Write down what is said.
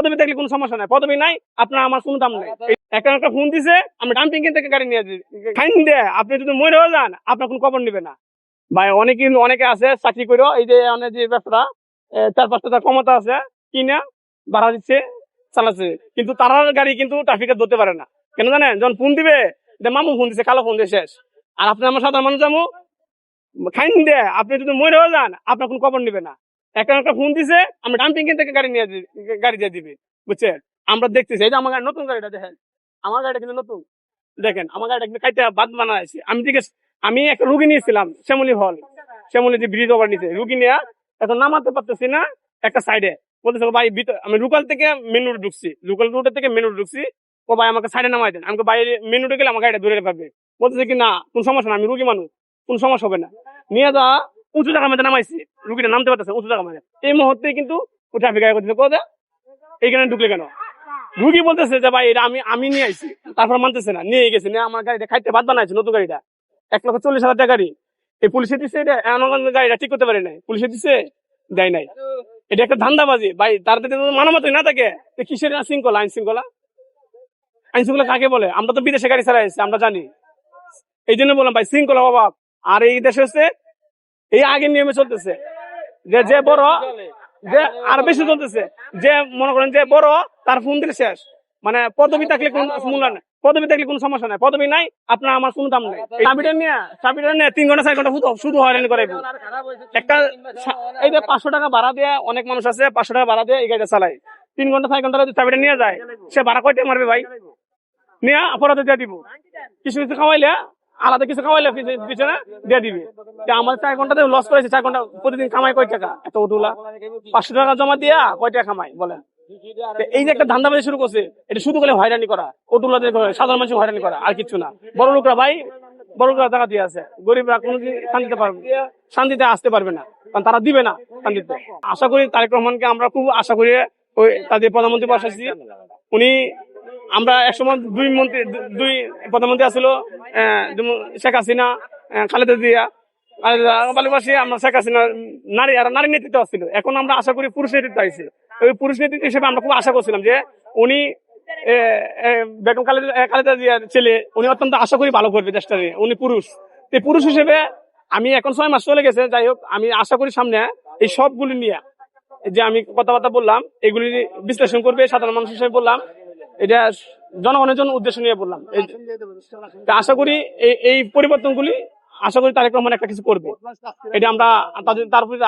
পদবি থাকলে কোনো সমস্যা নাই, পদবি নাই আপনার আমার কোনো দাম নাই। একটা একটা ফোন দিছে, আমি ডাম্পিং থেকে গাড়ি নিয়ে যাই, ফাইন দেয়, আপনি যদি মরেও যান আপনার কোনো খবর নিবে না ভাই। অনেকে আছে চাকরি করে, এই যে অনেক যে ব্যবসা 4-5 টাকা ক্ষমতা আছে, কিনা ভাড়া দিচ্ছে, চালাচ্ছে, কিন্তু তার গাড়ি কিন্তু ট্রাফিকে ধরতে পারে না। কেন জানেন? যখন ফোন দিবে, মামু ফোন দিছে, কালো ফোন দিয়ে শেষ। আর আপনি আমার সাধারণ মানুষ যাবো, খাইন দেয়, আপনি যদি মরেও যান আপনার কোনো খবর নিবে না। একটা ফোন দিছে, আমি ডাম্পিং থেকে গাড়ি নিয়ে গাড়ি দিয়ে দিবে, বুঝছেন? আমরা দেখতেছি, এই যে আমার নতুন গাড়িটা দেখেন, আমার গাড়িটা কিন্তু নতুন, দেখেন আমার গাড়িটা কিন্তু কাইটা বাদ বানাইছি। আমি একটা রুগী নিয়েছিলাম শ্যামলী হল, শ্যামলী যে ব্রিজ ওভার নিচে রুগী নিয়ে, এখন নামাতে পারতেছি না, একটা সাইডে বলতেছে ভাই আমি রুকাল থেকে মেন রোড ঢুকছি, রুকাল রোডের থেকে মেন রোড ঢুকছি, ও ভাই আমাকে সাইডে নামাই দেন, আমাকে বাইরে মেন রোডে গেলে আমার গাড়িটা দূরে পাবে। বলতেছে কি না কোন সমস্যা না, আমি রুগী মানুষ, কোন সমস্যা হবে না, নিয়ে যা উঁচু জায়গা মধ্যে নামাইছি, রুগীটা নামতে পারতেছে উঁচু জায়গা মধ্যে, এই মুহূর্তে কিন্তু ট্রাফিক আগে করতেছে, কোথায় এইখানে ঢুকলে কেন? রুগী বলতেছে যে ভাই এটা আমি নিয়ে আইছি, তারপর মানতেছে না, নিয়ে গেছে, নিয়ে আমার গাড়িটা খাইতে বাদ বানাইছে, নতুন গাড়িটা 1,40,000 টাকা গাড়ি, এই পুলিশে দিচ্ছে, এটা গাড়িটা ঠিক করতে পারে নাই, পুলিশে দিচ্ছে, দেয় নাই। এটা একটা ধান্দাবাজি ভাই, তার মানবতই না থাকে, কিসের শৃঙ্খলা, আইন শৃঙ্খলা? আইন শৃঙ্খলা কাকে বলে? আমরা তো বিদেশে গাড়ি চালাই আমরা জানি, এই জন্য বললাম ভাই শৃঙ্খলা অভাব। আর এই দেশে হচ্ছে এই আগের নিয়মে চলতেছে, যে বড়, যে আর বেশি চলতেছে, যে মনে করেন যে বড় তার ফোন দিলে শেষ, মানে পদবি থাকলে কোন মূল্য নাই, পদবি থাকলে কোনো সমস্যা নাই, পদবি নাই আপনার আমার কোনো দাম নাই। চাবিটা নিয়ে 3 ঘন্টা 4 ঘন্টা শুধু হয়রানি করাইবো। একটা এই যে 500 টাকা ভাড়া দিয়ে, অনেক মানুষ আছে 500 টাকা ভাড়া দিয়ে এই গাড়িটা চালায়, 3 ঘন্টা 4 ঘন্টা যদি চাবিটা নিয়ে যায়, সে ভাড়া কয়টা মারবে ভাই? নিয়ে অপরাধে দিয়ে দিব, কিছু কিছু খাওয়াইলে, আলাদা কিছু খাওয়াইলে পিছনে দিয়ে দিবে। আমার 4 ঘন্টাতে লস করেছে, 4 ঘন্টা প্রতিদিন কামাই কয় টাকা? এত উঠুলা 500 টাকা জমা দিয়া কয় টাকা কামাই বলেন? এই যে একটা ধান্দাবাজি শুরু করছে, এটা শুধু করে হয়রানি করা, অটুলাদের সাধারণ মানুষ হয়রানি করা, আর কিছু না। বড় লোকরা ভাই, বড় লোকরা টাকা দিয়ে আছে, গরিবরা কোনোদিন শান্তিতে পারবে, শান্তিতে আসতে পারবে না, কারণ তারা দিবে না শান্তিতে। আশা করি তারেক রহমানকে আমরা খুব আশা করি, ওই তাদের প্রধানমন্ত্রী বসাইছি, উনি, আমরা একসময় দুই প্রধানমন্ত্রী আসছিল, শেখ হাসিনা, খালেদা জিয়া, ভালোবাসি আমরা শেখ হাসিনা, নারী নেতৃত্ব আসছিল। এখন আমরা আশা করি পুরুষ নেতৃত্ব আসছে। ওই পুরুষ নেতৃত্ব হিসেবে আমরা খুব আশা করছিলাম যে উনি বেগম খালেদা জিয়ার ছেলে, উনি অত্যন্ত আশা করি ভালো করবে দেশটা নিয়ে, উনি পুরুষ। এই পুরুষ হিসেবে আমি এখন 6 মাস চলে গেছে, যাই হোক আমি আশা করি সামনে এই সবগুলি নিয়ে যে আমি কথাবার্তা বললাম, এগুলি বিশ্লেষণ করবে সাধারণ মানুষ হিসেবে বললাম, এটা জনগণের জন্য উদ্দেশ্য নিয়ে বললাম। আশা করি এই পরিবর্তনগুলি, আশা করি তারেক রহমান একটা কিছু করবে, এটা আমরা তার প্রতি